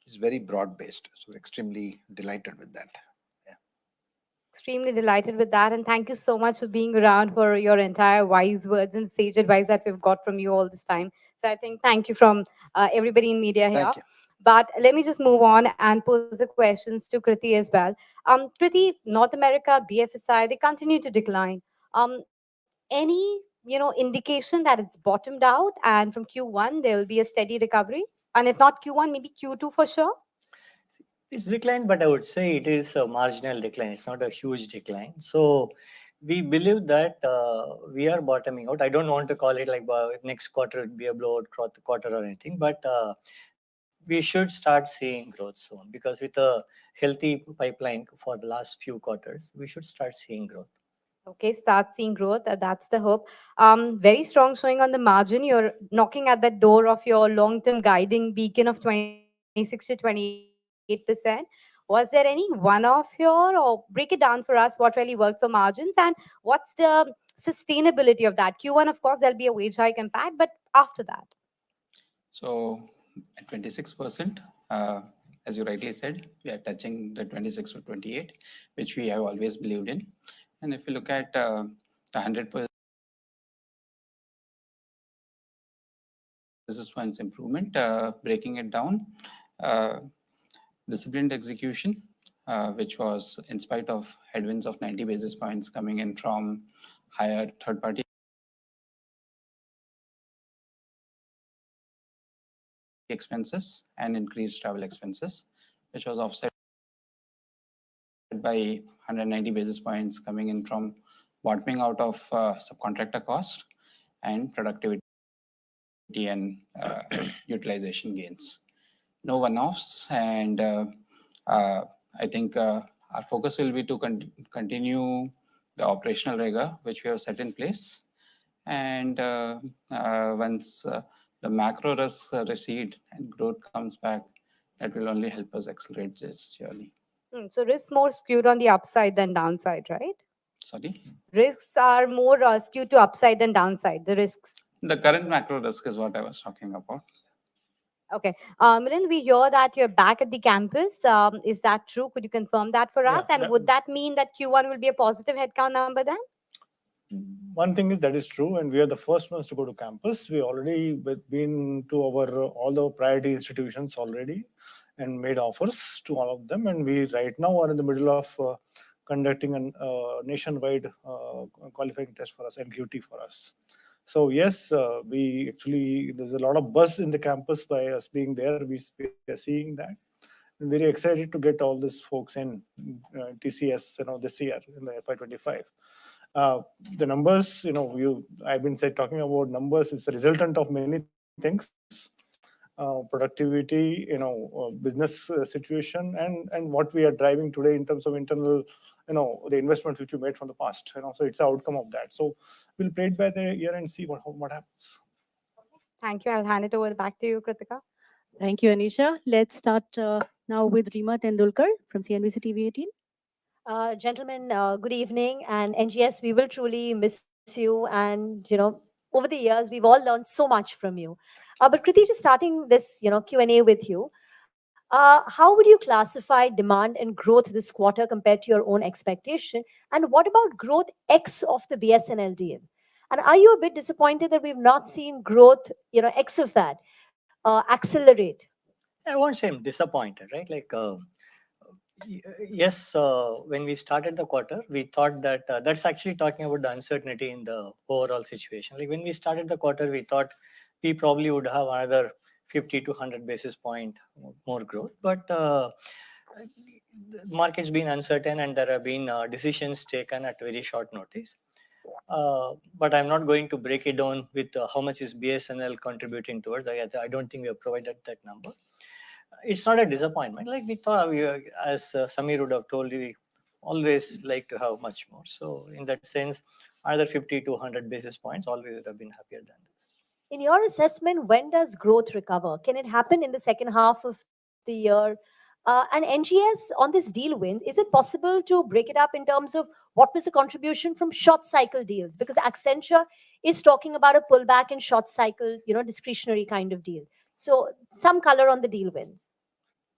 is very broad based. So we're extremely delighted with that. Yeah. Extremely delighted with that. And thank you so much for being around for your entire wise words and sage advice that we've got from you all this time. So I think thank you from everybody in media here. Thank you. But let me just move on and pose the questions to Kriti as well. Kriti, North America, BFSI, they continue to decline. Any indication that it's bottomed out and from Q1 there will be a steady recovery? And if not Q1, maybe Q2 for sure? It's declined, but I would say it is a marginal decline. It's not a huge decline. So we believe that we are bottoming out. I don't want to call it like next quarter would be a blowout quarter or anything, but we should start seeing growth soon, because with a healthy pipeline for the last few quarters, we should start seeing growth. Okay, start seeing growth. That's the hope. Very strong showing on the margin. You're knocking at the door of your long-term guiding beacon of 26 to 28%. Was there any one-off here, or break it down for us? What really worked for margins, and what's the sustainability of that? Q1, of course, there'll be a wage hike impact, but after that. So at 26%, as you rightly said, we are touching the 26 to 28, which we have always believed in. And if you look at the 100 basis points improvement, breaking it down, uh, disciplined execution, which was in spite of headwinds of 90 basis points coming in from higher third-party expenses and increased travel expenses, which was offset by 190 basis points coming in from bottoming out of subcontractor cost and productivity and utilization gains. No one-offs, and I think our focus will be to continue the operational rigor which we have set in place. And once the macro risks recede and growth comes back, that will only help us accelerate this journey. So risks more skewed on the upside than downside, right? Sorry? Risks are more skewed to upside than downside. The risks. The current macro risk is what I was talking about. Okay. Milind, we hear that you're back at the campus. Is that true? Could you confirm that for us? And would that mean that Q1 will be a positive headcount number then? One thing is that is true, and we are the first ones to go to campus. We already been to our all the priority institutions already and made offers to all of them. And we right now are in the middle of conducting a nationwide qualifying test for us, NQT for us. So yes, we actually, there's a lot of buzz in the campus by us being there. We are seeing that. I'm very excited to get all these folks in TCS, this year in the FY25. The numbers, I've been talking about numbers. It's a resultant of many things, productivity, business situation, and what we are driving today in terms of internal, the investments which we made from the past. So it's an outcome of that. So we'll play it by the year and see what happens. Thank you. I'll hand it over back to you, Kritika. Thank you, Anisha. Let's start now with Rima Tendulkar from CNBC TV 18. Gentlemen, good evening. And NGS, we will truly miss you. And, over the years, we've all learned so much from you. But Kriti, just starting this, Q&A with you, how would you classify demand and growth this quarter compared to your own expectation? And what about growth X of the BSNL deal? And are you a bit disappointed that we've not seen growth, X of that accelerate? I won't say I'm disappointed, right? Yes, when we started the quarter, we thought that that's actually talking about the uncertainty in the overall situation. Like when we started the quarter, we thought we probably would have another 50 to 100 basis point more growth. But the market's been uncertain and there have been decisions taken at very short notice. But I'm not going to break it down with how much is BSNL contributing towards. I don't think we have provided that number. It's not a disappointment. Like we thought, as Samir would have told you, we always like to have much more. So in that sense, either 50 to 100 basis points, always would have been happier than this. In your assessment, when does growth recover? Can it happen in the second half of the year? And NGS on this deal win, is it possible to break it up in terms of what was the contribution from short cycle deals? Because Accenture is talking about a pullback in short cycle, discretionary kind of deal. So some color on the deal wins.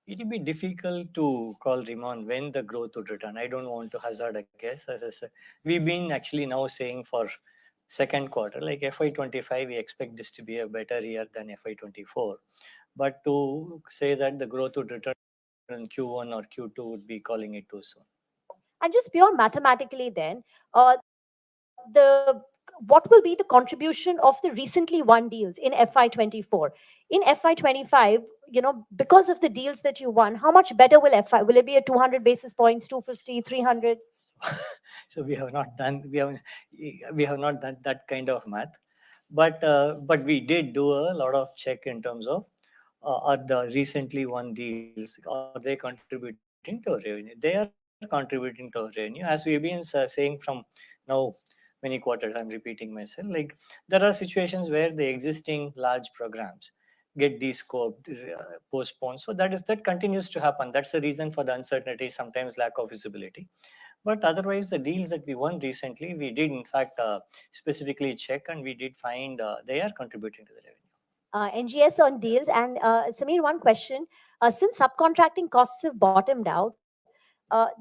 it will be difficult to call Rimon when the growth would return. I don't want to hazard a guess. As I said, we've been actually now saying for second quarter, like FY25, we expect this to be a better year than FY24. But to say that the growth would return in Q1 or Q2 would be calling it too soon. And just pure mathematically, then, the what will be the contribution of the recently won deals in FY24? In FY25, because of the deals that you won, how much better will FI? Will it be a 200 basis points, 250, 300? So we have not done that kind of math, but we did do a lot of check in terms of are the recently won deals, are they contributing to revenue? They are contributing to revenue, as we have been saying from now many quarters. I'm repeating myself, like there are situations where the existing large programs get descoped, postponed. So that continues to happen. That's the reason for the uncertainty, sometimes lack of visibility. But otherwise, the deals that we won recently, we did in fact specifically check, and we did find they are contributing to the revenue. NGS on deals. And Samir, one question. Since subcontracting costs have bottomed out,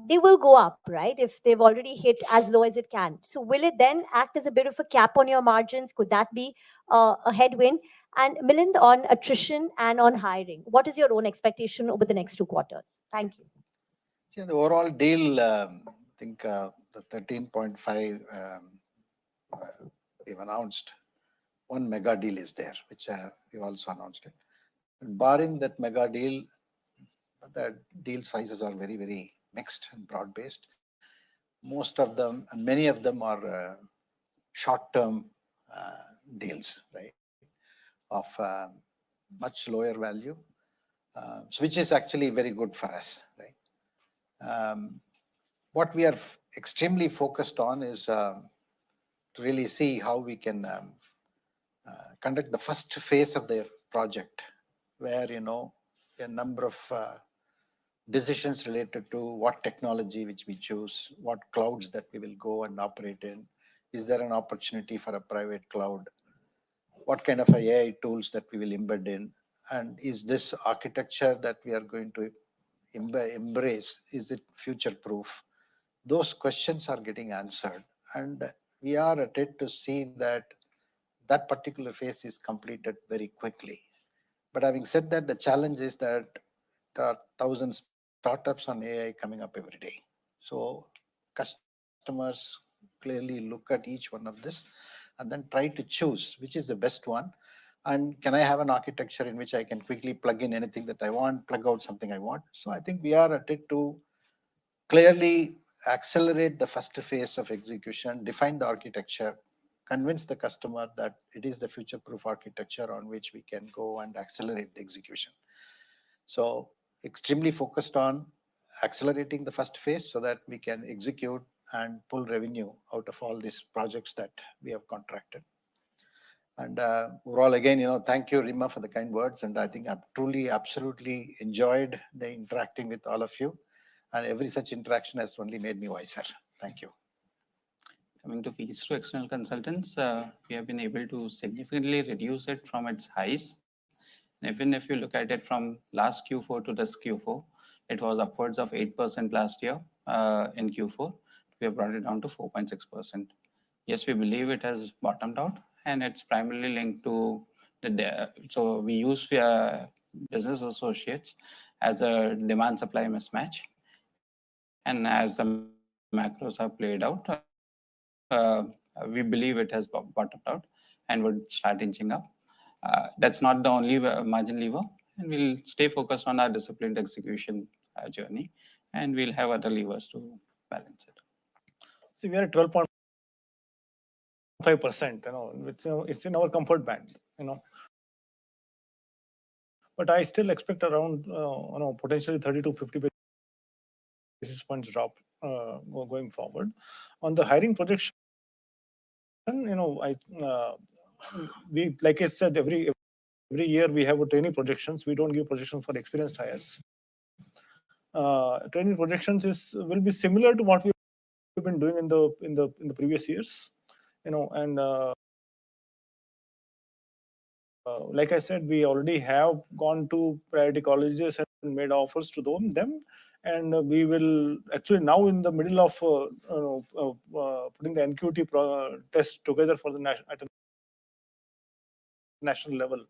they will go up, right? If they've already hit as low as it can. So will it then act as a bit of a cap on your margins? Could that be a headwind? And Milind, on attrition and on hiring, what is your own expectation over the next 2 quarters? Thank you. See, the overall deal, I think the 13.5 we've announced, one mega deal is there, which we also announced it. Barring that mega deal, the deal sizes are very, very mixed and broad-based. Most of them, and many of them are short-term deals, right, of much lower value, so which is actually very good for us, right? What we are extremely focused on is to really see how we can conduct the first phase of the project, where a number of decisions related to what technology which we choose, what clouds that we will go and operate in. Is there an opportunity for a private cloud? What kind of AI tools that we will embed in? And is this architecture that we are going to embrace, is it future proof? Those questions are getting answered. And we are at it to see that that particular phase is completed very quickly. But having said that, the challenge is that there are thousands startups on AI coming up every day. So customers clearly look at each one of this and then try to choose which is the best one. And can I have an architecture in which I can quickly plug in anything that I want, plug out something I want? So I think we are at it to clearly accelerate the first phase of execution, define the architecture, convince the customer that it is the future-proof architecture on which we can go and accelerate the execution. So extremely focused on accelerating the first phase so that we can execute and pull revenue out of all these projects that we have contracted. And overall, again, thank you, Rima, for the kind words. And I think I've truly, absolutely enjoyed the interacting with all of you. And every such interaction has only made me wiser. Thank you. Coming to fees to external consultants, we have been able to significantly reduce it from its highs. And even if you look at it from last Q4 to this Q4, it was upwards of 8% last year in Q4. We have brought it down to 4.6%. Yes, we believe it has bottomed out, and it's primarily linked to so we use business associates as a demand supply mismatch. And as the macros have played out, we believe it has bottomed out and would start inching up. That's not the only margin lever, and we'll stay focused on our disciplined execution journey, and we'll have other levers to balance it. See, we are at 12.5%, it's in our comfort band, But I still expect around, potentially 30 to 50 basis points drop going forward. On the hiring projection, we, like I said, every year we have a training projections. We don't give projections for experienced hires. Training projections will be similar to what we've been doing in the previous years, and like I said, we already have gone to priority colleges made offers to them. And we will actually now in the middle of putting the NQT test together for the at a national level.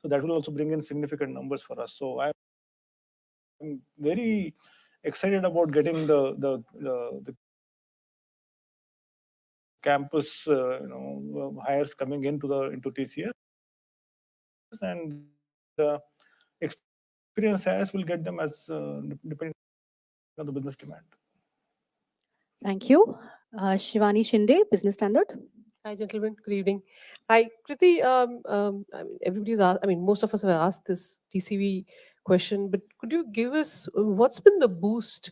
So that will also bring in significant numbers for us. So I'm very excited about getting the campus hires coming into TCS, and experienced hires will get them as depending on the business demand. Thank you. Shivani Shinde, Business Standard. Hi, gentlemen. Good evening. Hi, Kriti. I mean, everybody's asked, I mean, most of us have asked this TCV question, but could you give us what's been the boost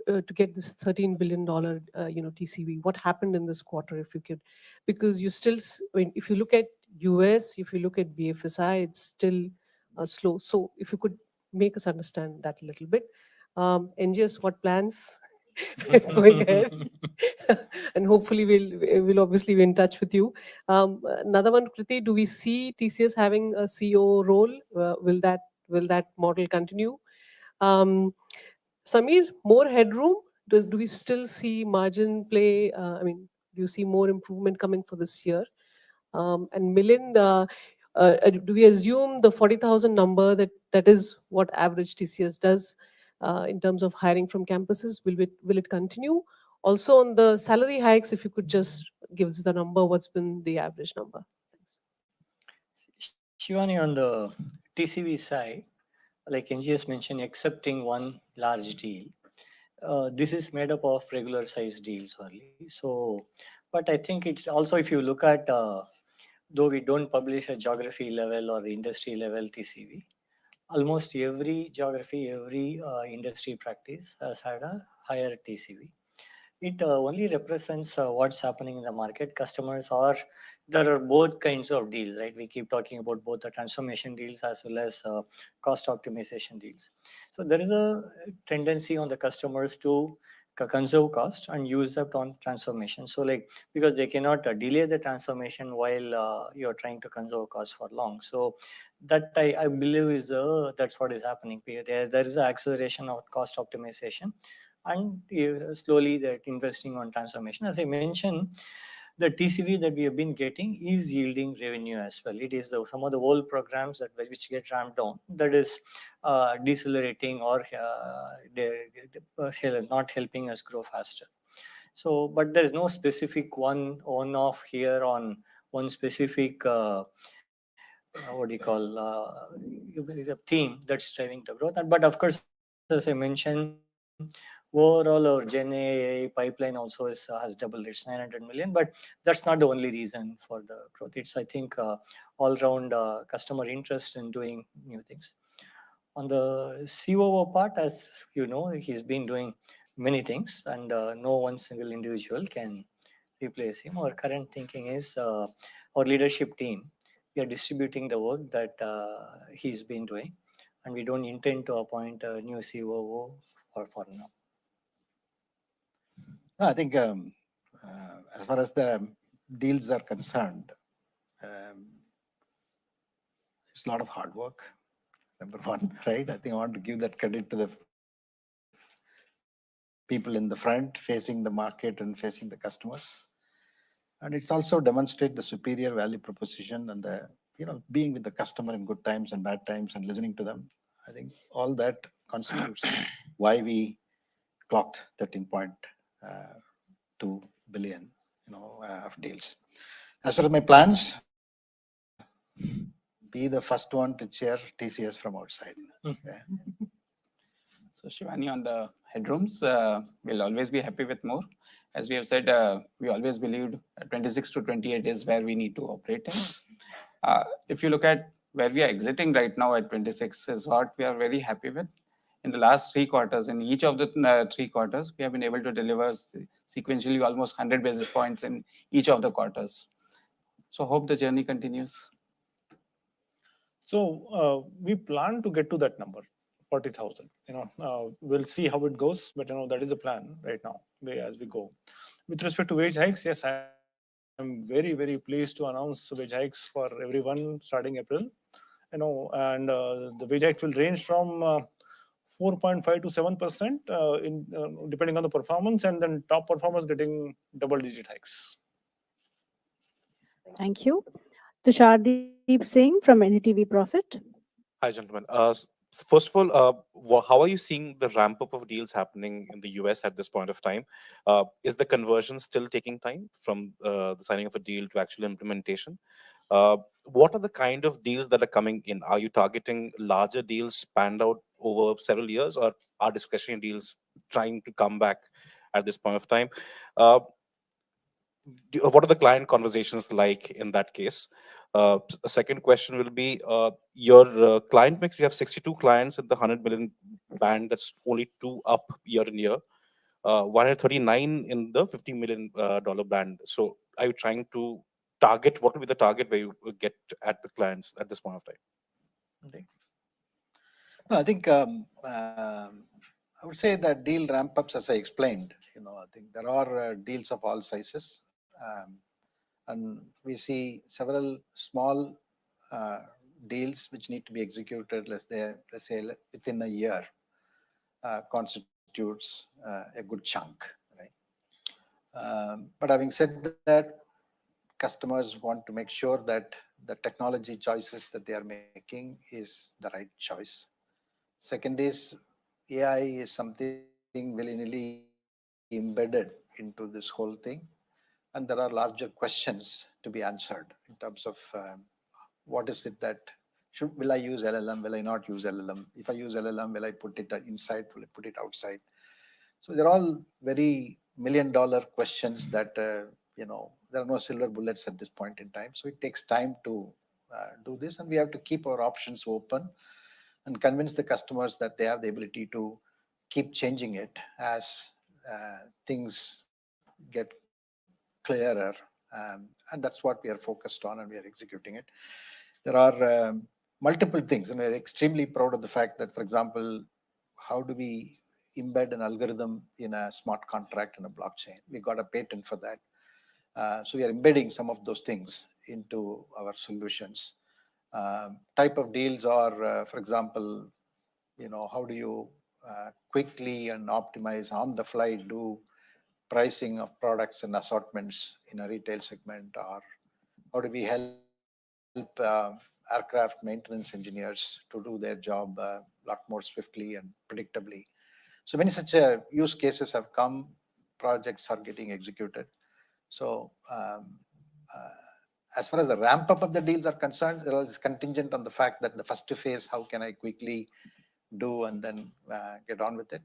to get this $13 billion, TCV? What happened in this quarter, if you could? Because you still, I mean, if you look at US, if you look at BFSI, it's still slow. So if you could make us understand that a little bit. NGS, what plans going ahead? And hopefully we'll obviously be in touch with you. Another one, Kriti, do we see TCS having a CEO role? Will that model continue? Samir, more headroom? Do we still see margin play? I mean, do you see more improvement coming for this year? And Milind, do we assume the 40,000 number that is what average TCS does in terms of hiring from campuses? Will it continue? Also on the salary hikes, if you could just give us the number, what's been the average number? Thanks. Shivani, on the TCV side, like NGS mentioned, excepting one large deal, this is made up of regular size deals only. So, but I think it's also, if you look at, though we don't publish a geography level or industry level TCV, almost every geography, every industry practice has had a higher TCV. It only represents what's happening in the market. Customers are, there are both kinds of deals, right? We keep talking about both the transformation deals as well as cost optimization deals. So there is a tendency on the customers to conserve cost and use that on transformation. So like, because they cannot delay the transformation while you're trying to conserve cost for long. So that I believe is that's what is happening. There is an acceleration of cost optimization, and slowly they're investing on transformation. As I mentioned, the TCV that we have been getting is yielding revenue as well. It is some of the old programs which get ramped down that is decelerating or not helping us grow faster. So, but there is no specific one-off here on one specific what do you call theme that's driving the growth. But of course, as I mentioned, overall our Gen AI pipeline also has doubled. It's 900 million, but that's not the only reason for the growth. It's, I think, all round customer interest in doing new things. On the COO part, as you know, he's been doing many things, and no one single individual can replace him. Our current thinking is our leadership team, we are distributing the work that he's been doing, and we don't intend to appoint a new COO for now. No, I think as far as the deals are concerned, it's a lot of hard work. Number one, right? I think I want to give that credit to the people in the front facing the market and facing the customers. And it's also demonstrate the superior value proposition and the, being with the customer in good times and bad times and listening to them. I think all that constitutes why we clocked 13.2 billion, of deals. As far as my plans, be the first one to chair TCS from outside. Okay. So Shivani, on the headrooms, we'll always be happy with more. As we have said, we always believed 26 to 28 is where we need to operate in. If you look at where we are exiting right now at 26 is what we are very happy with. In the last 3 quarters, in each of the 3 quarters, we have been able to deliver sequentially almost 100 basis points in each of the quarters. So hope the journey continues. So we plan to get to that number, 40,000. We'll see how it goes, but that is the plan right now as we go. With respect to wage hikes, yes, I'm very, very pleased to announce wage hikes for everyone starting April. And the wage hikes will range from 4.5 to 7% in depending on the performance, and then top performers getting double-digit hikes. Thank you. Tushardeep Singh from NDTV Profit. Hi, gentlemen. First of all, how are you seeing the ramp up of deals happening in the US at this point of time? Is the conversion still taking time from the signing of a deal to actual implementation? What are the kind of deals that are coming in? Are you targeting larger deals spanned out over several years, or are discretionary deals trying to come back at this point of time? Uh, what are the client conversations like in that case? A second question will be your client mix. You have 62 clients in the 100 million band. That's only two up year on year. 139 in the $50 million band. So are you trying to target, what will be the target where you get at the clients at this point of time? Okay. No, I think I would say that deal ramp ups, as I explained, I think there are deals of all sizes, and we see several small deals which need to be executed, let's say within a year, constitutes a good chunk, right? But having said that, customers want to make sure that the technology choices that they are making is the right choice. Second is AI is something willingly embedded into this whole thing. And there are larger questions to be answered in terms of what is it that will I use LLM? Will I not use LLM? If I use LLM, will I put it inside? Will I put it outside? So they're all very $1 million questions that, there are no silver bullets at this point in time. So it takes time to do this, and we have to keep our options open and convince the customers that they have the ability to keep changing it as things get clearer. And that's what we are focused on, and we are executing it. There are multiple things, and we're extremely proud of the fact that, for example, how do we embed an algorithm in a smart contract in a blockchain? We got a patent for that. So we are embedding some of those things into our solutions. Type of deals are, for example, how do you quickly and optimize on the fly do pricing of products and assortments in a retail segment, or how do we help aircraft maintenance engineers to do their job a lot more swiftly and predictably. So many such use cases have come, projects are getting executed. So as far as the ramp up of the deals are concerned, there is contingent on the fact that the first phase, how can I quickly do and then get on with it.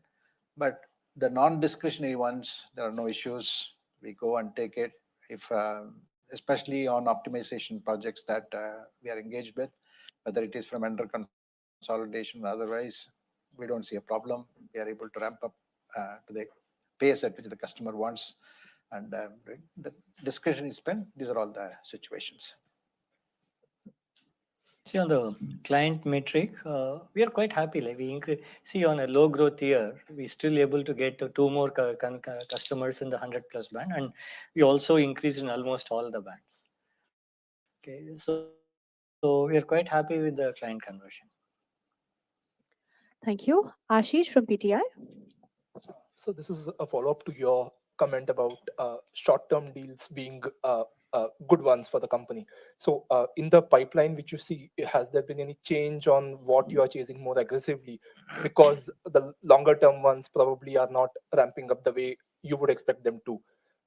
But the non-discretionary ones, there are no issues. We go and take it. If especially on optimization projects that we are engaged with, whether it is from vendor consolidation or otherwise, we don't see a problem. We are able to ramp up to the pace at which the customer wants, and the discretionary spend. These are all the situations. See, on the client metric, we are quite happy. Like see, on a low growth year, we still able to get two more customers in the 100+ band, and we also increased in almost all the bands. Okay, so we are quite happy with the client conversion. Thank you. Ashish from PTI. So this is a follow-up to your comment about short-term deals being good ones for the company. So in the pipeline which you see, has there been any change on what you are chasing more aggressively? Because the longer-term ones probably are not ramping up the way you would expect them to.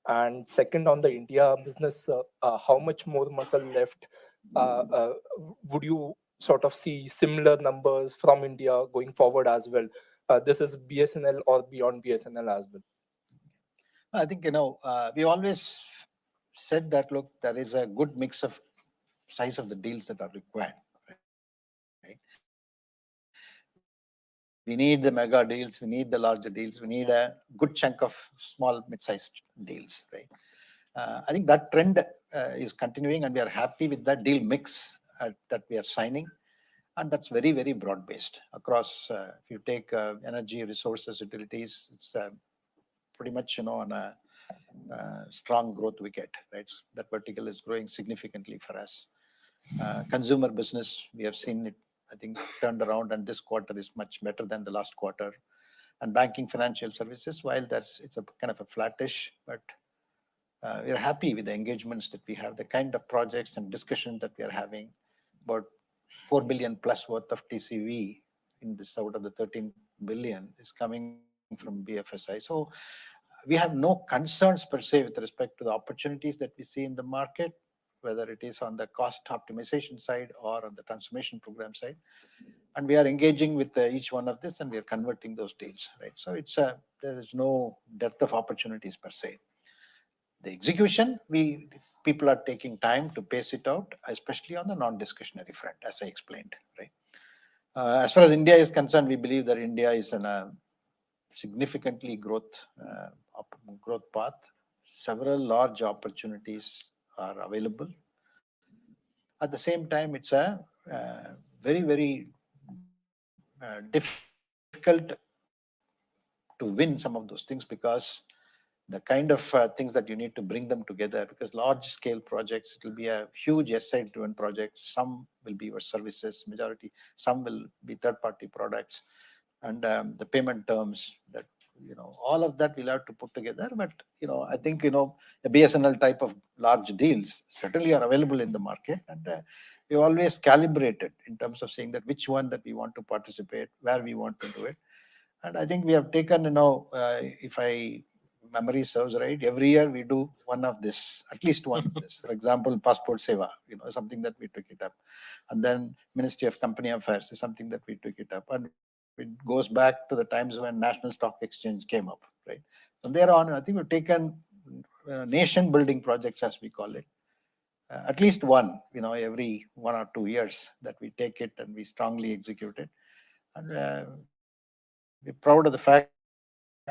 And second, on the India business, how much more muscle left? Would you sort of see similar numbers from India going forward as well? This is BSNL or beyond BSNL as well? I think, we always said that, look, there is a good mix of size of the deals that are required. Right? We need the mega deals, we need the larger deals, we need a good chunk of small, mid-sized deals. Right? I think that trend is continuing, and we are happy with that deal mix that we are signing. And that's very, very broad-based across. If you take energy, resources, utilities, it's pretty much on a strong growth wicket. Right? That vertical is growing significantly for us. Consumer business, we have seen it I think, turned around, and this quarter is much better than the last quarter. And banking financial services, while it's a kind of a flattish, but we are happy with the engagements that we have, the kind of projects and discussions that we are having. About 4 billion plus worth of TCV in this out of the 13 billion is coming from BFSI. So we have no concerns per se with respect to the opportunities that we see in the market, whether it is on the cost optimization side or on the transformation program side. And we are engaging with each one of this, and we are converting those deals, right? So there is no dearth of opportunities per se. The execution, people are taking time to pace it out, especially on the non-discretionary front, as I explained, right? As far as India is concerned, we believe that India is in a significantly growth path. Several large opportunities are available. At the same time, it's a very, very difficult to win some of those things, because the kind of things that you need to bring them together, because large scale projects, it will be a huge SI driven project. Some will be your services majority, some will be third party products, and the payment terms, that all of that we'll have to put together. But I think a BSNL type of large deals certainly are available in the market, and we always calibrated in terms of saying that which one that we want to participate, where we want to do it. And I think we have taken, if I memory serves right, every year we do one of this, at least one of this. For example, Passport Seva, something that we took it up. And then Ministry of Company Affairs is something that we took it up. And it goes back to the times when National Stock Exchange came up, right? From there on, I think we've taken nation building projects, as we call it, at least one, every 1 or 2 years, that we take it and we strongly execute it. And we're proud of the fact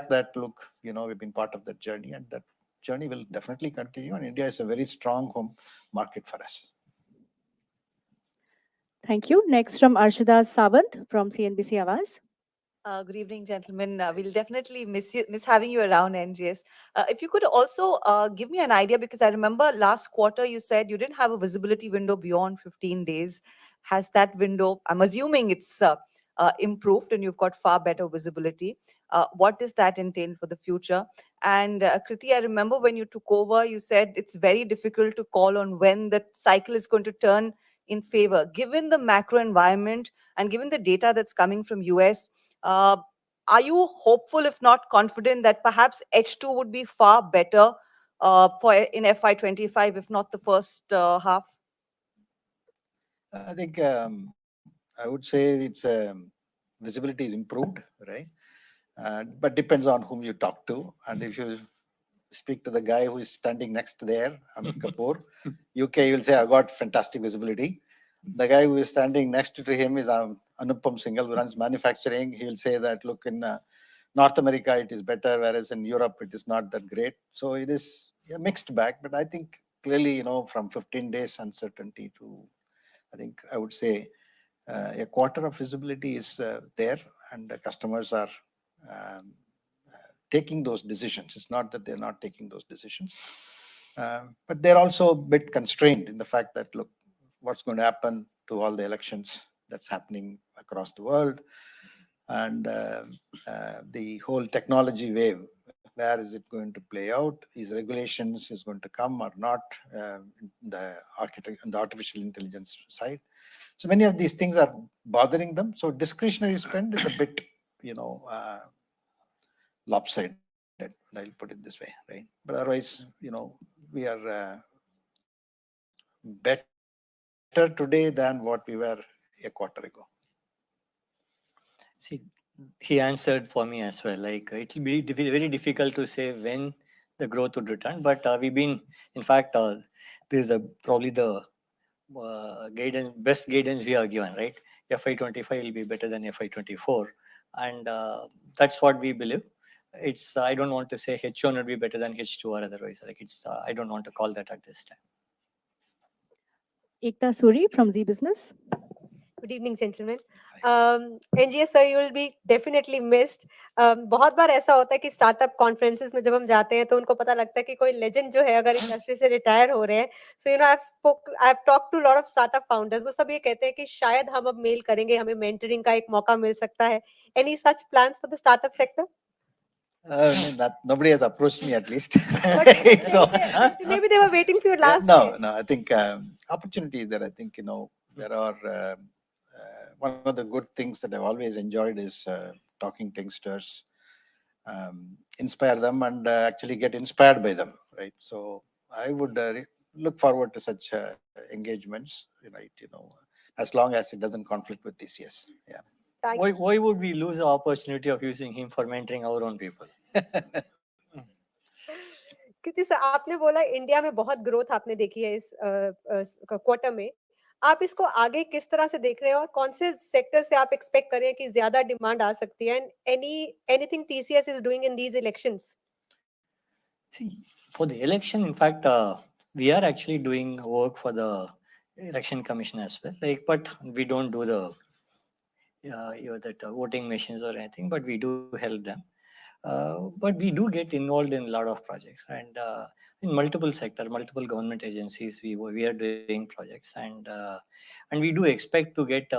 that, look, we've been part of that journey, and that journey will definitely continue. And India is a very strong home market for us. Thank you. Next from Arshada Sawant from CNBC Awaaz. Good evening, gentlemen. We'll definitely miss having you around, NGS. If you could also give me an idea, because I remember last quarter you said you didn't have a visibility window beyond 15 days. Has that window, I'm assuming it's improved and you've got far better visibility. What does that entail for the future? And Kriti, I remember when you took over, you said it's very difficult to call on when the cycle is going to turn in favor. Given the macro environment and given the data that's coming from US, are you hopeful, if not confident, that perhaps H2 would be far better in FY25, if not the first half? I think I would say it's visibility is improved, right? But depends on whom you talk to. And if you speak to the guy who is standing next there, Amit Kapoor, UK, you'll say, I got fantastic visibility. The guy who is standing next to him is Anupam Singhal, who runs manufacturing. He will say that, look, in North America, it is better, whereas in Europe, it is not that great. So it is a mixed bag. But I think clearly, from 15 days uncertainty to, I think I would say, a quarter of visibility is there, and the customers are taking those decisions. It's not that they're not taking those decisions. But they're also a bit constrained in the fact that, look, what's going to happen to all the elections that's happening across the world, and the whole technology wave, where is it going to play out? These regulations is going to come or not, the artificial intelligence side. So many of these things are bothering them. So discretionary spend is a bit, lopsided. I'll put it this way, right? But otherwise, we are better today than what we were a quarter ago. See, he answered for me as well. Like, it will be very difficult to say when the growth would return. But we've been, in fact, this is probably the best guidance we are given, right? FY25 will be better than FY24, and that's what we believe. It's I don't want to say H1 would be better than H2 or otherwise. Like, it's I don't want to call that at this time. Ekta Suri from Z Business. Good evening, gentlemen. NGS sir, you will be definitely missed. बहुत बार ऐसा होता है कि startup conferences में जब हम जाते हैं तो उनको पता लगता है कि कोई लेजेंड जो है अगर इंडस्ट्री से रिटायर हो रहे हैं, so you know I have talk to lot of startup founders, वो सब ये कहते हैं कि शायद हम अब मेल करेंगे, हमें मेंटरिंग का एक मौका मिल सकता है. Any such plans for the startup sector? Nobody has approached me at least. But So maybe they were waiting for your yeah, last day. no, I think opportunities there. I think there are one of the good things that I've always enjoyed is talking to youngsters, inspire them, and actually get inspired by them. Right. So I would look forward to such engagements. As long as it doesn't conflict with TCS. Yeah. Thank Why would we lose the opportunity of using him for mentoring our own people? क्योंकि sir आपने बोला India में बहुत growth आपने देखी है इस quarter में, आप इसको आगे किस तरह से देख रहे हैं और कौन से सेक्टर से आप एक्सपेक्ट करें कि ज्यादा डिमांड आ सकती है, and anything TCS is doing in these elections? See, for the election, in fact, we are actually doing work for the election commission as well. Like, but we don't do the voting machines or anything, but we do help them. But we do get involved in a lot of projects, and in multiple sector, multiple government agencies, we are doing projects, and we do expect to get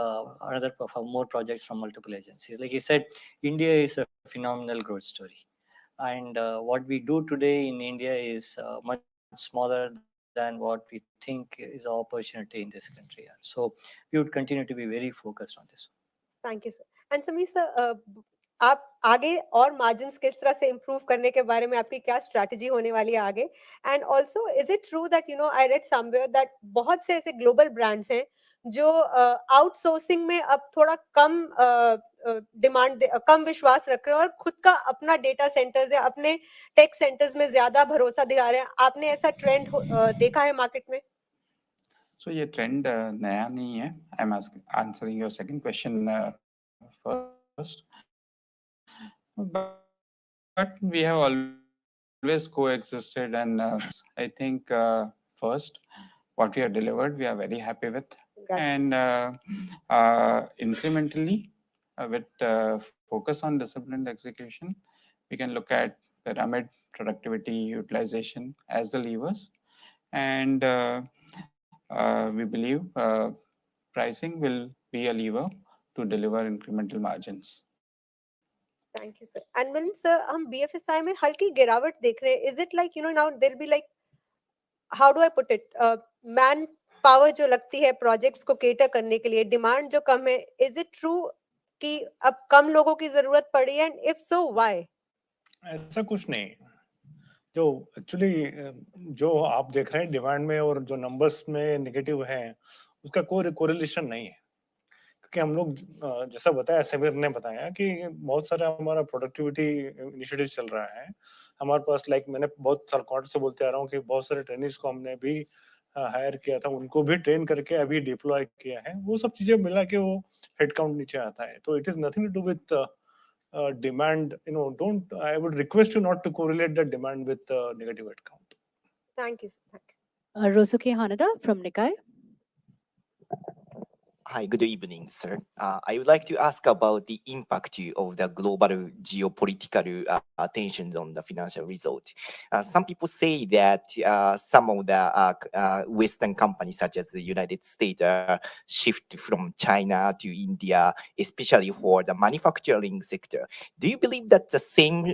more projects from multiple agencies. Like you said, India is a phenomenal growth story, and what we do today in India is much smaller than what we think is an opportunity in this country. So we would continue to be very focused on this. Thank you sir. And Sameer sir, आप आगे और margins किस तरह से improve करने के बारे में आपकी क्या स्ट्रैटेजी होने वाली है आगे? And also is it true that I read somewhere that बहुत से ऐसे ग्लोबल ब्रांड्स हैं जो आउटसोर्सिंग में अब थोड़ा कम कम विश्वास रख रहे हैं और खुद का अपना डेटा सेंटर्स या अपने टेक सेंटर्स में ज्यादा भरोसा दिखा रहे हैं? आपने ऐसा ट्रेंड देखा है मार्केट में? So ये trend नया नहीं है. I'm answering your second question first. But we have always coexisted, and I think first what we have delivered we are very happy with, and incrementally with focus on disciplined execution, we can look at pyramid, productivity, utilization as the levers, and we believe pricing will be a lever to deliver incremental margins. Thank you sir. And when sir हम BFSI में हल्की गिरावट देख रहे हैं, is it like now there be like, how do I put it, man power जो लगती है प्रोजेक्ट्स को केटर करने के लिए, डिमांड जो कम है, इज इट ट्रू कि अब कम लोगों की जरूरत पड़ी है, एंड इफ सो व्हाई? ऐसा कुछ नहीं. जो एक्चुअली जो आप देख रहे हैं डिमांड में और जो नंबर्स में नेगेटिव है, उसका कोई कोरिलेशन नहीं है. क्योंकि हम लोग जैसा बताया, समीर ने बताया कि बहुत सारा हमारा प्रोडक्टिविटी इनिशिएटिव चल रहा है हमारे पास. लाइक मैंने बहुत साल क्वार्टर से बोलते आ रहा हूँ कि बहुत सारे ट्रेनिंग्स को हमने भी हायर किया था, उनको भी ट्रेन करके अभी डिप्लॉय किया है. वो सब चीजें मिला के वो हेडकाउंट नीचे आता है. तो it is nothing to do with demand. Don't, I would request you not to correlate the demand with negative headcount. Thank you sir. Rosuke Hanada from Nikkei. Hi, good evening, sir. I would like to ask about the impact of the global geopolitical tensions on the financial result. Some people say that some of the Western companies, such as the United States, shift from China to India, especially for the manufacturing sector. Do you believe that the same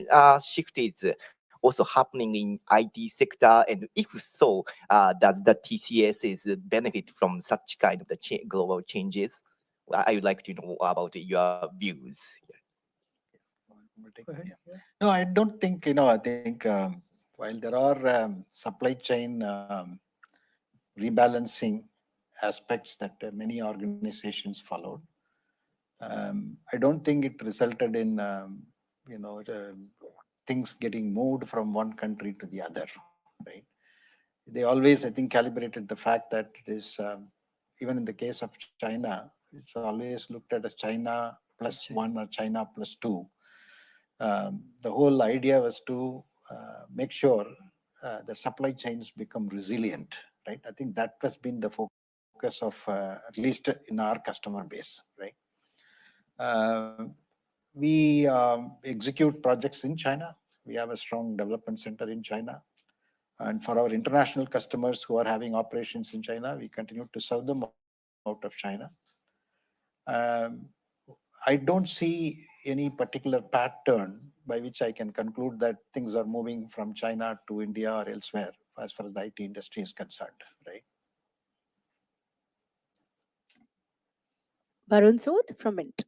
shift is also happening in IT sector? And if so, does the TCS is benefit from such kind of the global changes? I would like to know about your views. Go ahead. Yeah. No, I don't think, I think while there are supply chain rebalancing aspects that many organizations followed, I don't think it resulted in, things getting moved from one country to the other, right? They always, I think, calibrated the fact that it is, even in the case of China, it's always looked at as China plus one or China plus two. The whole idea was to make sure the supply chains become resilient, right? I think that has been the focus focus of at least in our customer base, right? We execute projects in China. We have a strong development center in China. And for our international customers who are having operations in China, we continue to serve them out of China. Um, I don't see any particular pattern by which I can conclude that things are moving from China to India or elsewhere as far as the IT industry is concerned, right? Varun Sood from Mint.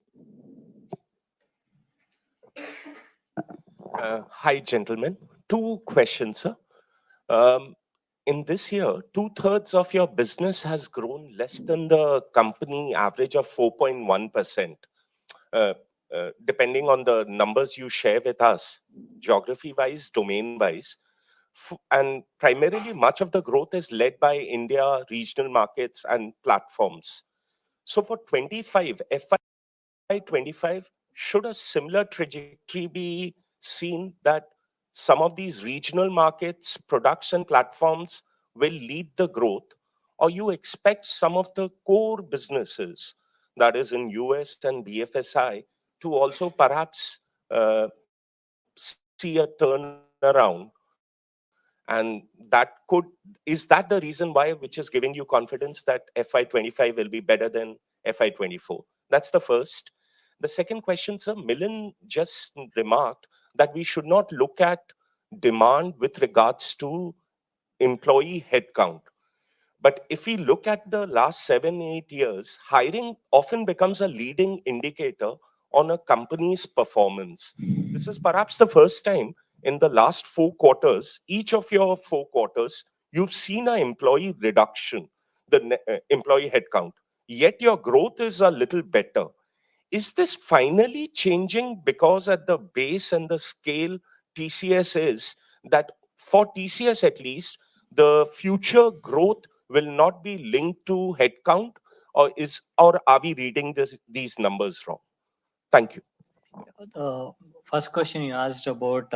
Hi, gentlemen. Two questions, sir. Um, in this year, two-thirds of your business has grown less than the company average of 4.1%. Uh, depending on the numbers you share with us, geography-wise, domain-wise, and primarily much of the growth is led by India, regional markets, and platforms. So for 25, FY25, should a similar trajectory be seen that some of these regional markets, products, and platforms will lead the growth, or you expect some of the core businesses, that is in US and BFSI, to also perhaps see a turnaround? And that could, is that the reason why, which is giving you confidence that FY25 will be better than FY24? That's the first. The second question, sir, Milind just remarked that we should not look at demand with regards to employee headcount. But if we look at the last 7, 8 years, hiring often becomes a leading indicator on a company's performance. This is perhaps the first time in the last 4 quarters, each of your 4 quarters, you've seen an employee reduction, the employee headcount. Yet your growth is a little better. Is this finally changing because at the base and the scale TCS is, that for TCS at least, the future growth will not be linked to headcount, or are we reading these numbers wrong? Thank you. The first question you asked about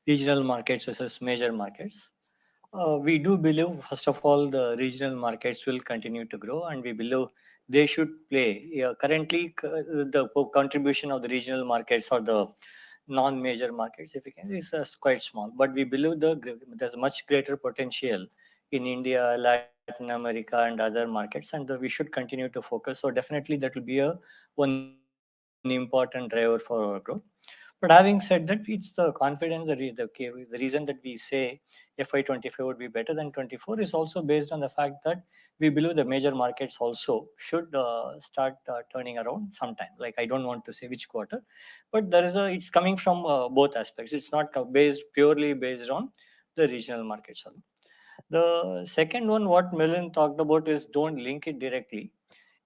regional markets versus major markets. We do believe, first of all, the regional markets will continue to grow, and we believe they should play. Currently, the contribution of the regional markets or the non-major markets, if you can, is quite small. But we believe there's much greater potential in India, Latin America, and other markets, and we should continue to focus. So definitely, that will be one important driver for our growth. But having said that, it's the confidence, the reason that we say FY25 would be better than 24 is also based on the fact that we believe the major markets also should start turning around sometime. Like, I don't want to say which quarter, but it's coming from both aspects. It's not purely based on the regional markets alone. The second one, what Milind talked about, is don't link it directly,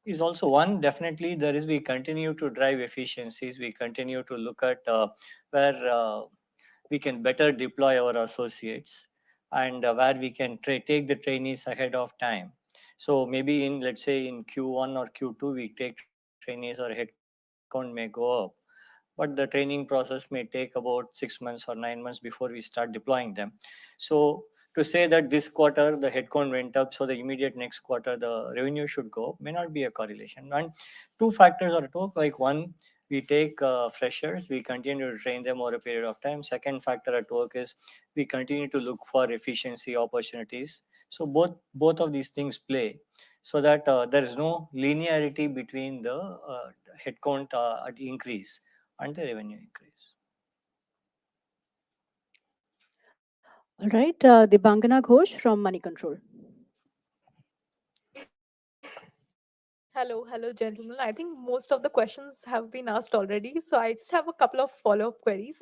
is also one. Definitely there is, we continue to drive efficiencies, we continue to look at where we can better deploy our associates, and where we can take the trainees ahead of time. So maybe in, let's say, in Q1 or Q2 we take trainees, or headcount may go up, but the training process may take about 6 months or 9 months before we start deploying them. So to say that this quarter the headcount went up, so the immediate next quarter the revenue should go up, may not be a correlation. And two factors are at work. Like, one, we take freshers, we continue to train them over a period of time. Second factor at work is we continue to look for efficiency opportunities. So both of these things play, so that there is no linearity between the headcount increase and the revenue increase. All right, Dibangana Ghosh from Money Control. Hello, gentlemen. I think most of the questions have been asked already. So I just have a couple of follow-up queries.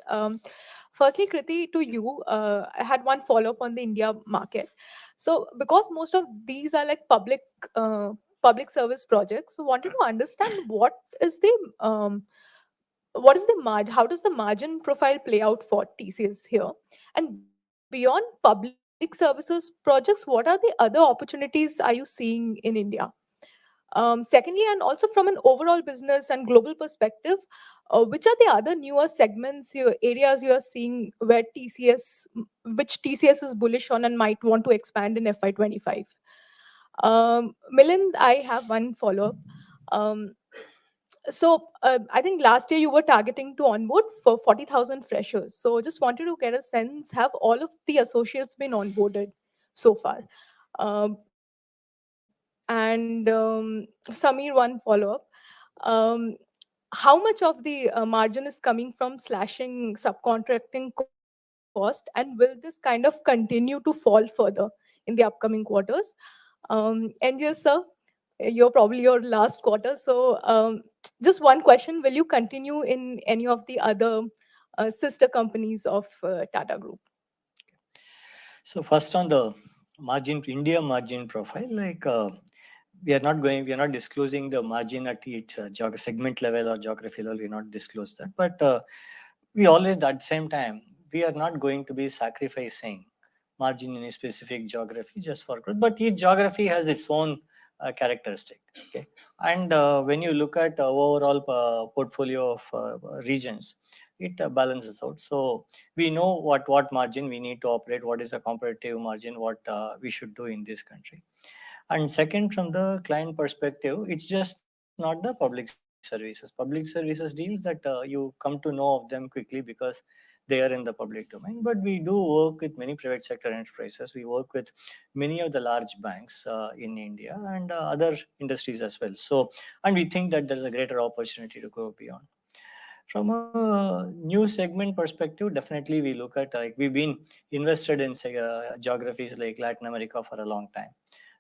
Firstly, Kriti, to you, I had one follow-up on the India market. So because most of these are like public service projects, so wanted to understand what is the margin? How does the margin profile play out for TCS here? And beyond public services projects, what are the other opportunities are you seeing in India? Secondly, and also from an overall business and global perspective, which are the other newer segments, areas you are seeing where which TCS is bullish on and might want to expand in FY25? Milind, I have one follow-up. Um, I think last year you were targeting to onboard for 40,000 freshers. So just wanted to get a sense, have all of the associates been onboarded so far? Samir, one follow-up. Um, how much of the margin is coming from slashing subcontracting cost, and will this kind of continue to fall further in the upcoming quarters? And yes, sir, you're probably your last quarter. So, just one question: will you continue in any of the other sister companies of Tata Group? So first on the margin, India margin profile, we are not disclosing the margin at each segment level or geography level. We not disclose that, but we always at the same time we are not going to be sacrificing margin in a specific geography just for growth. But each geography has its own characteristic. Okay, and when you look at overall portfolio of regions, it balances out. So we know what margin we need to operate, what is the competitive margin, what we should do in this country. And second, from the client perspective, it's just not the public services. Public services deals that you come to know of them quickly because they are in the public domain. But we do work with many private sector enterprises. We work with many of the large banks in India and other industries as well. So, and we think that there's a greater opportunity to go beyond. From a new segment perspective, definitely we look at we've been invested in geographies like Latin America for a long time.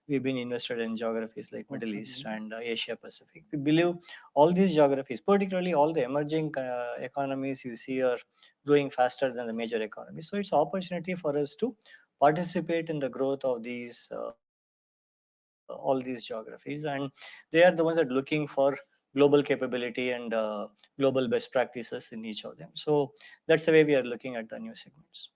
We've been invested in geographies like Middle East and Asia Pacific. We believe all these geographies, particularly all the emerging economies you see are growing faster than the major economies. So it's an opportunity for us to participate in the growth of these all these geographies, and they are the ones that are looking for global capability and global best practices in each of them. So that's the way we are looking at the new segments.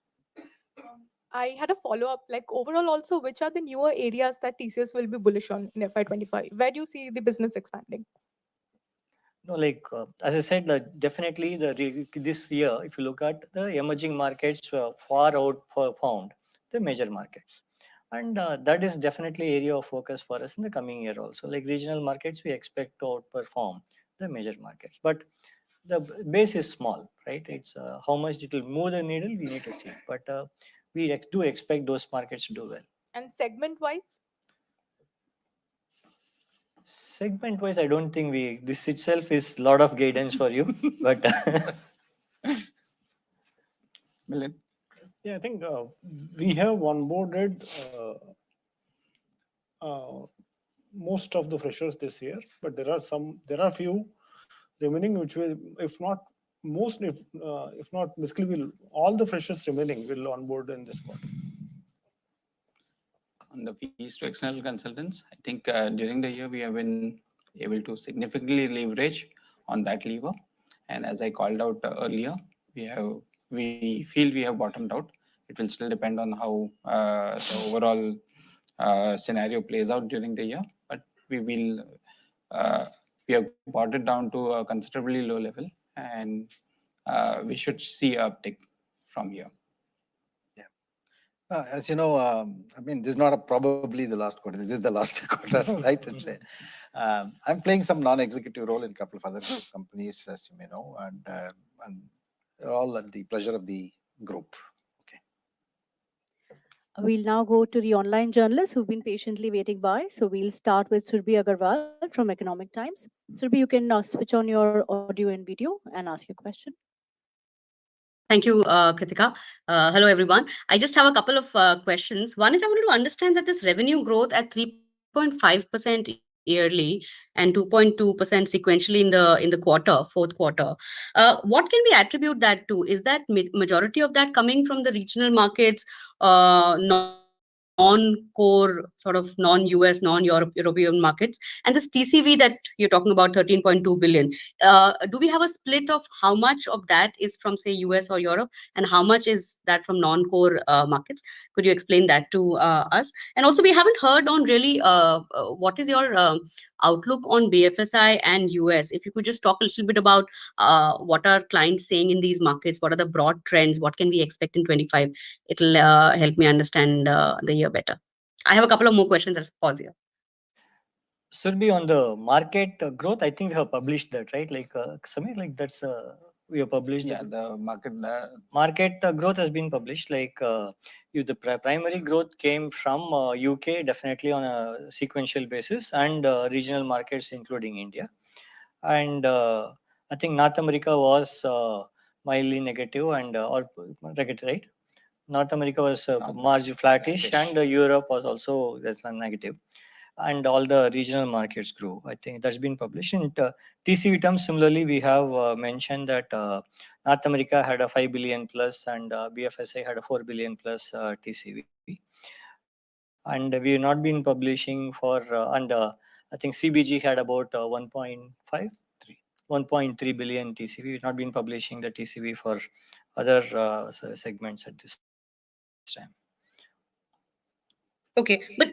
I had a follow-up, like overall also, which are the newer areas that TCS will be bullish on in FY25? Where do you see the business expanding? No, as I said, definitely this year, if you look at the emerging markets, far outperformed the major markets, and that is definitely area of focus for us in the coming year also. Like regional markets, we expect to outperform the major markets, but the base is small, right? It's how much it will move the needle, we need to see, but we do expect those markets to do well. And segment-wise? Segment wise, I don't think this itself is a lot of guidance for you, but Milind? Yeah, I think we have onboarded most of the freshers this year, but there are few remaining which will, if not most, if not basically, will all the freshers remaining will onboard in this quarter. On the fees to external consultants, I think during the year we have been able to significantly leverage on that lever. And as I called out earlier, we feel we have bottomed out. It will still depend on how the overall scenario plays out during the year, but we have brought it down to a considerably low level, and we should see an uptick from here. As you know, I mean, this is not probably the last quarter. This is the last quarter, right? I'm playing some non-executive role in a couple of other companies, as you may know, and they're all at the pleasure of the group. Okay. We'll now go to the online journalists who've been patiently waiting by. So we'll start with Surbhi Agarwal from Economic Times. Surbhi, you can switch on your audio and video and ask your question. Thank you, Kritika. Hello, everyone. I just have a couple of questions. One is I wanted to understand that this revenue growth at 3.5% yearly and 2.2% sequentially in the fourth quarter. What can we attribute that to? Is that majority of that coming from the regional markets, non-core, sort of non-US, non-European markets? And this TCV that you're talking about, 13.2 billion, do we have a split of how much of that is from, say, US or Europe, and how much is that from non-core markets? Could you explain that to us? And also, we haven't heard on really what is your outlook on BFSI and US. If you could just talk a little bit about what are clients saying in these markets, what are the broad trends, what can we expect in 25? It'll help me understand the year better. I have a couple of more questions. I'll pause here. Surbi, on the market growth, I think we have published that, right? Like Samir, like that's we have published. Yeah, it. the Market growth has been published. Like the primary growth came from UK, definitely on a sequential basis, and regional markets, including India. And I think North America was mildly negative and or negative, right? North America was marginally flattish, and Europe was also that's a negative, and all the regional markets grew. I think that's been published in TCV terms. Similarly, we have mentioned that North America had a 5 billion plus, and BFSI had a 4 billion plus TCV. And we have not been publishing for I think CBG had about 1.5 1.3 billion TCV. We've not been publishing the TCV for other segments at this time. Okay, but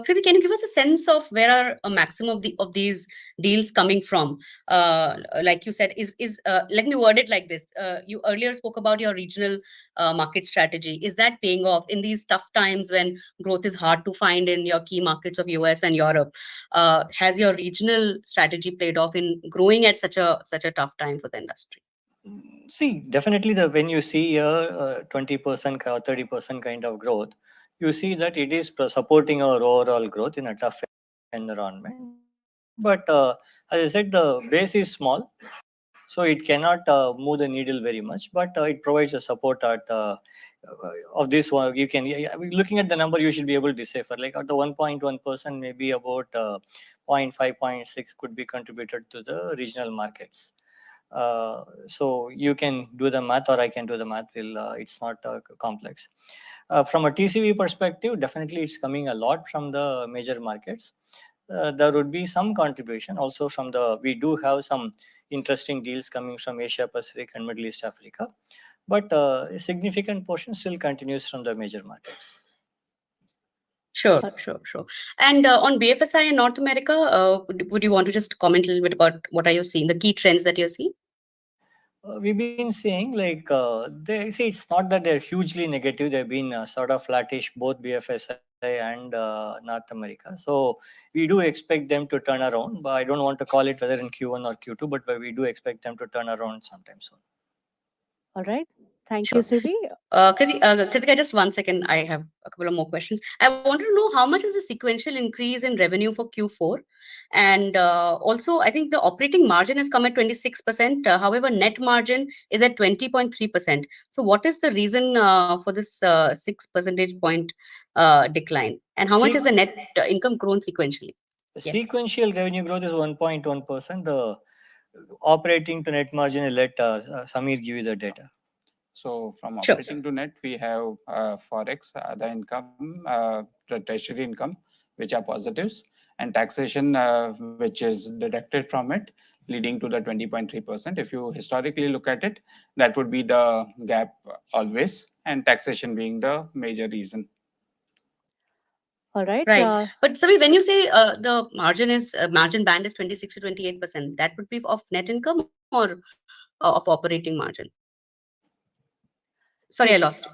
Kriti, can you give us a sense of where are a maximum of these deals coming from? Like you said, is let me word it like this. You earlier spoke about your regional market strategy. Is that paying off in these tough times when growth is hard to find in your key markets of US and Europe? Has your regional strategy played off in growing at such a tough time for the industry? See, definitely when you see a 20% or 30% kind of growth, you see that it is supporting our overall growth in a tough environment. But as I said, the base is small, so it cannot move the needle very much. But it provides a support of this one. You can looking at the number, you should be able to decipher. Like at the 1.1%, maybe about 0.5, 0.6 could be contributed to the regional markets. So you can do the math, or I can do the math. It's not complex. From a TCV perspective, definitely it's coming a lot from the major markets. There would be some contribution also from we do have some interesting deals coming from Asia Pacific and Middle East Africa, but a significant portion still continues from the major markets. Sure. And on BFSI in North America, would you want to just comment a little bit about what are you seeing, the key trends that you're seeing? We've been seeing like they see it's not that they're hugely negative. They've been sort of flattish, both BFSI and North America. So we do expect them to turn around, but I don't want to call it whether in Q1 or Q2, but we do expect them to turn around sometime soon. All right. Thank Sure. you, Surbi. Kritika, just 1 second. I have a couple of more questions. I wanted to know how much is the sequential increase in revenue for Q4? And also, I think the operating margin has come at 26%. However, net margin is at 20.3%. So what is the reason for this 6 percentage point decline? And how much has the net income grown sequentially? Yes. Sequential revenue growth is 1.1%. The operating to net margin, I'll let Samir give you the data. So from Sure. operating to net, we have forex, other income, the treasury income, which are positives, and taxation, which is deducted from it, leading to the 20.3%. If you historically look at it, that would be the gap always, and taxation being the major reason. All right. Right. But Samir, when you say the margin band is 26 to 28%, that would be of net income or of operating margin? Sorry, I lost you.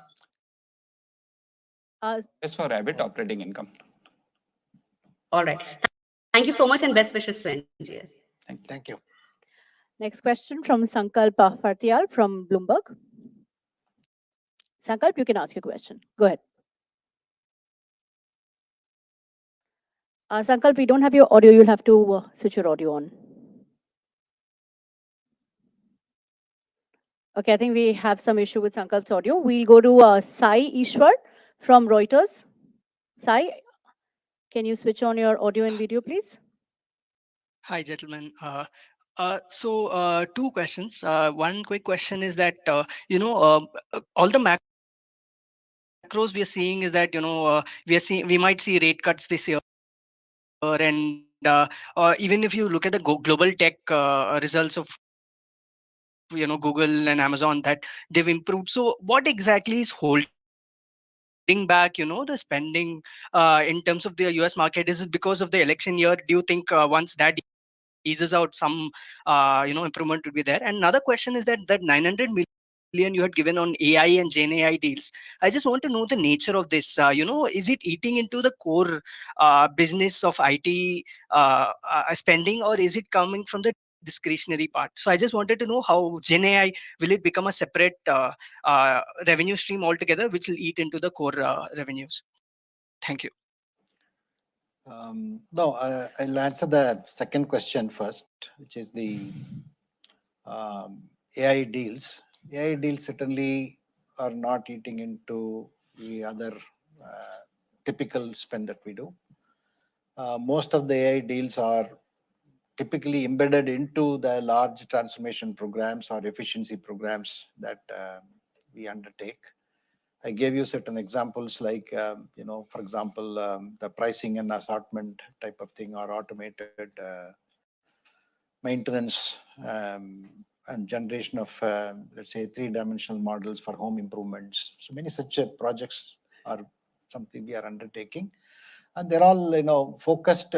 As for EBIT, operating income. All right. Thank you so much and best wishes to NGS. Thank you. Next question from Sankalp Fartial from Bloomberg. Sankalp, you can ask your question. Go ahead. Sankalp, we don't have your audio. You'll have to switch your audio on. Okay, I think we have some issue with Sankalp's audio. We'll go to Sai Ishwar from Reuters. Sai, can you switch on your audio and video, please? Hi, gentlemen. Two questions. One quick question is that, all the macros we are seeing is that, we might see rate cuts this year. And even if you look at the global tech results of, Google and Amazon, that they've improved. So what exactly is holding back, the spending in terms of the US market? Is it because of the election year? Do you think once that eases out, some improvement would be there? And another question is that 900 million you had given on AI and Gen AI deals. I just want to know the nature of this. Is it eating into the core business of IT spending, or is it coming from the discretionary part? So I just wanted to know how Gen AI, will it become a separate revenue stream altogether, which will eat into the core revenues? Thank you. No, I'll answer the second question first, which is the AI deals. AI deals certainly are not eating into the other typical spend that we do. Most of the AI deals are typically embedded into the large transformation programs or efficiency programs that we undertake. I gave you certain examples like, for example, the pricing and assortment type of thing, or automated maintenance and generation of, let's say, three-dimensional models for home improvements. So many such projects are something we are undertaking. And they're all, focused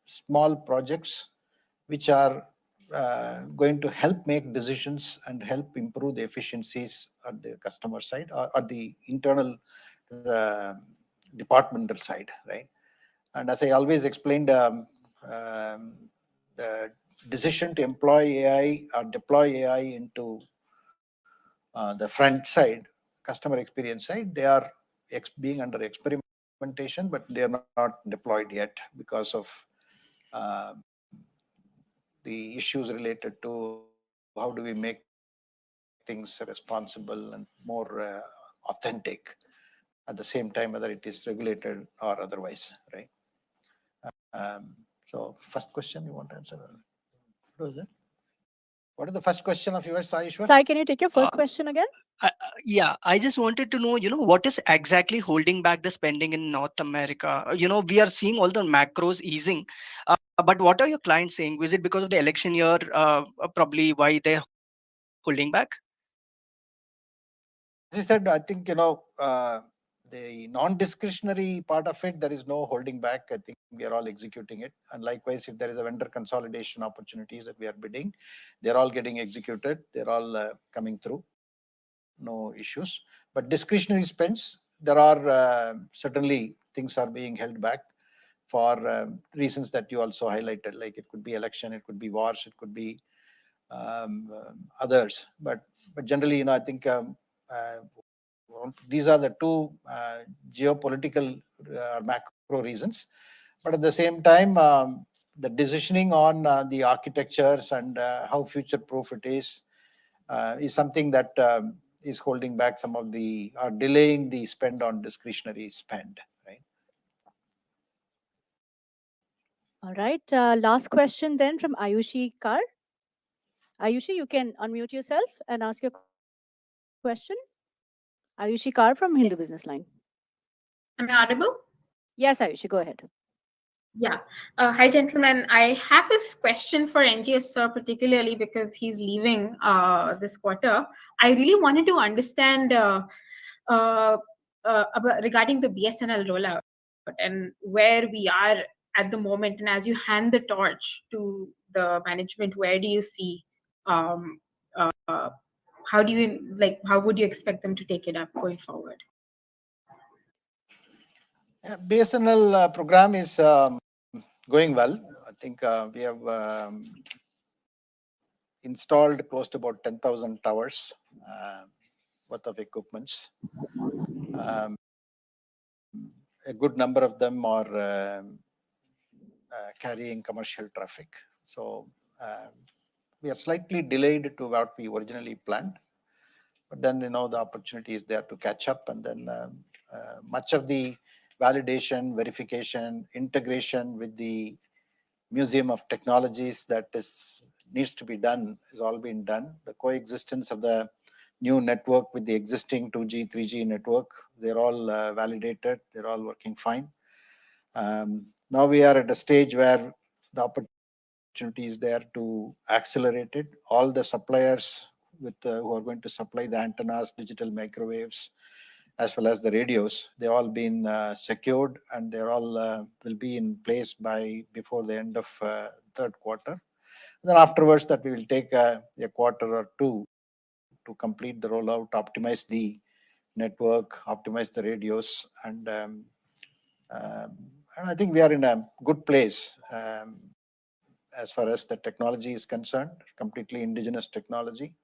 small projects which are going to help make decisions and help improve the efficiencies at the customer side, or at the internal departmental side, right? And as I always explained, the decision to employ AI or deploy AI into the front side, customer experience side, they are being under experimentation, but they are not deployed yet because of the issues related to how do we make things responsible and more authentic at the same time, whether it is regulated or otherwise, right? So first question you want to answer? What was it? What is the first question of yours, Aishwar? Sai, can you take your first question again? Yeah, I just wanted to know, what is exactly holding back the spending in North America? We are seeing all the macros easing, but what are your clients saying? Is it because of the election year, probably why they're holding back? As I said, I think, the non-discretionary part of it, there is no holding back. I think we are all executing it. And likewise, if there is a vendor consolidation opportunities that we are bidding, they're all getting executed. They're all coming through. No issues. But discretionary spends, there are certainly things are being held back for reasons that you also highlighted. Like it could be election, it could be wars, it could be others. But generally, I think these are the two geopolitical macro reasons. But at the same time, the decisioning on the architectures and how future-proof it is something that is holding back some of the, or delaying the spend on discretionary spend, right? All right. Last question then from Ayushi Kar. Ayushi, you can unmute yourself and ask your question. Ayushi Kar from Hindu Business Line. Am I audible? Yes, Ayushi, go ahead. Yeah. Hi, gentlemen. I have this question for NGS, sir, particularly because he's leaving this quarter. I really wanted to understand regarding the BSNL rollout and where we are at the moment. And as you hand the torch to the management, where do you see, how do you, how would you expect them to take it up going forward? BSNL program is going well. I think we have installed close to about 10,000 towers worth of equipments. A good number of them are carrying commercial traffic. So we are slightly delayed to what we originally planned. But then, the opportunity is there to catch up. And then much of the validation, verification, integration with the Museum of Technologies that needs to be done is all been done. The coexistence of the new network with the existing 2G, 3G network, they're all validated. They're all working fine. Now we are at a stage where the opportunity is there to accelerate it. All the suppliers who are going to supply the antennas, digital microwaves, as well as the radios, they've all been secured, and they're all will be in place before the end of third quarter. And then afterwards, that we will take a quarter or two to to complete the rollout, optimize the network, optimize the radios, and I think we are in a good place as far as the technology is concerned, completely indigenous technology,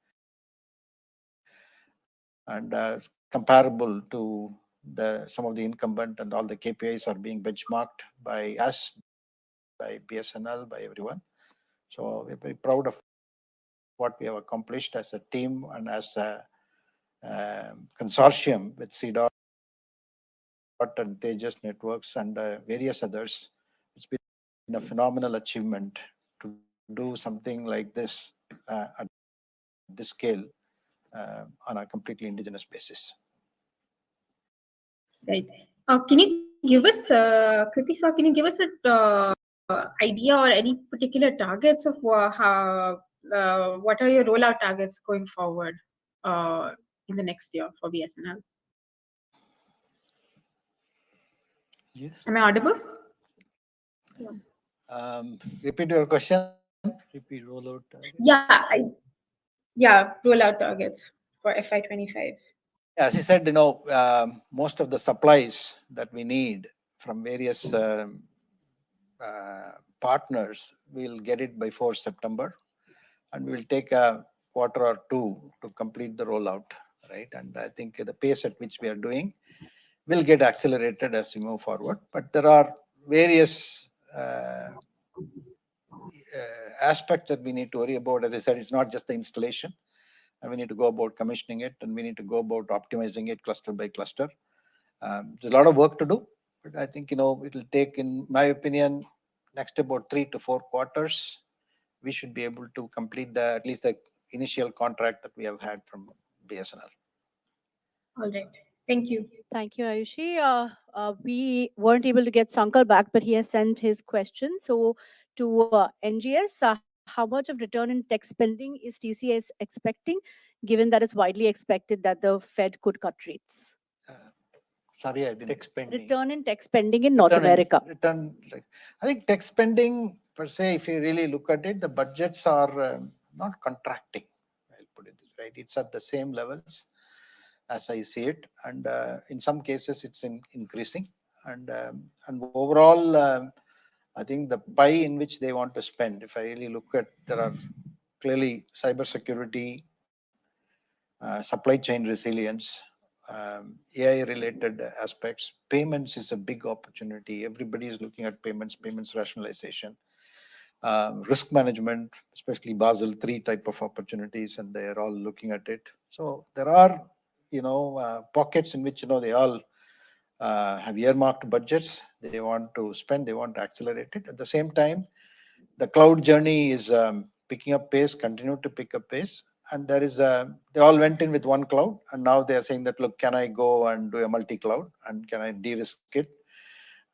and it's comparable to some of the incumbent, and all the KPIs are being benchmarked by us, by BSNL, by everyone. So we're very proud of what we have accomplished as a team and as a consortium with CDOT and Tejas Networks and various others. It's been a phenomenal achievement to do something like this at this scale on a completely indigenous basis. Right. Can you give us, Kriti sir, can you give us a idea or any particular targets of how, what are your rollout targets going forward in the next year for BSNL? Yes. Am I audible? Repeat your question. Repeat rollout target. Yeah, rollout targets for FY25. As I said, most of the supplies that we need from various partners, we'll get it by 4 September, and we'll take a quarter or two to complete the rollout, right? And I think the pace at which we are doing will get accelerated as we move forward. But there are various aspects that we need to worry about. As I said, it's not just the installation, and we need to go about commissioning it, and we need to go about optimizing it cluster by cluster. There's a lot of work to do, but I think it will take, in my opinion, next about 3 to 4 quarters. We should be able to complete at least the initial contract that we have had from BSNL. All right. Thank you. Thank you, Ayushi. We weren't able to get Sankar back, but he has sent his question. So to NGS, how much of return in tech spending is TCS expecting, given that it's widely expected that the Fed could cut rates? Sorry, I didn't. Tech spending. Return in tech spending in North America. I think tech spending per se, if you really look at it, the budgets are not contracting. I'll put it this way, right? It's at the same levels as I see it, and in some cases it's increasing. And overall, I think the pie in which they want to spend, if I really look at, there are clearly cybersecurity, supply chain resilience, AI-related aspects. Payments is a big opportunity. Everybody is looking at payments rationalization, risk management, especially Basel III type of opportunities, and they are all looking at it. So there are, pockets in which, they all have earmarked budgets. They want to spend, they want to accelerate it. At the same time, the cloud journey is picking up pace, continue to pick up pace. And there is they all went in with one cloud, and now they are saying that, look, can I go and do a multi-cloud, and can I de-risk it?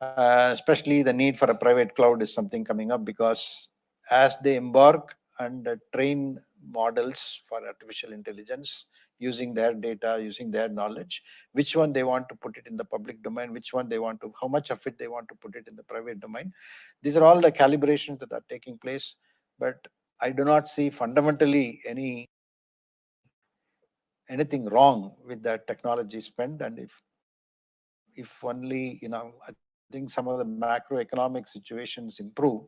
Especially the need for a private cloud is something coming up, because as they embark and train models for artificial intelligence using their data, using their knowledge, which one they want to put it in the public domain, which one they want to, how much of it they want to put it in the private domain. These are all the calibrations that are taking place, but I do not see fundamentally anything wrong with that technology spend. And if only, I think some of the macroeconomic situations improve,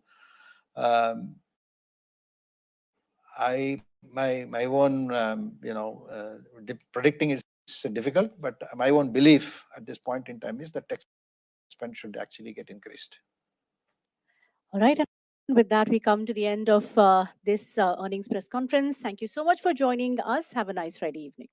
my own, predicting is difficult, but my own belief at this point in time is that tech spend should actually get increased. All right. And with that, we come to the end of this earnings press conference. Thank you so much for joining us. Have a nice Friday evening.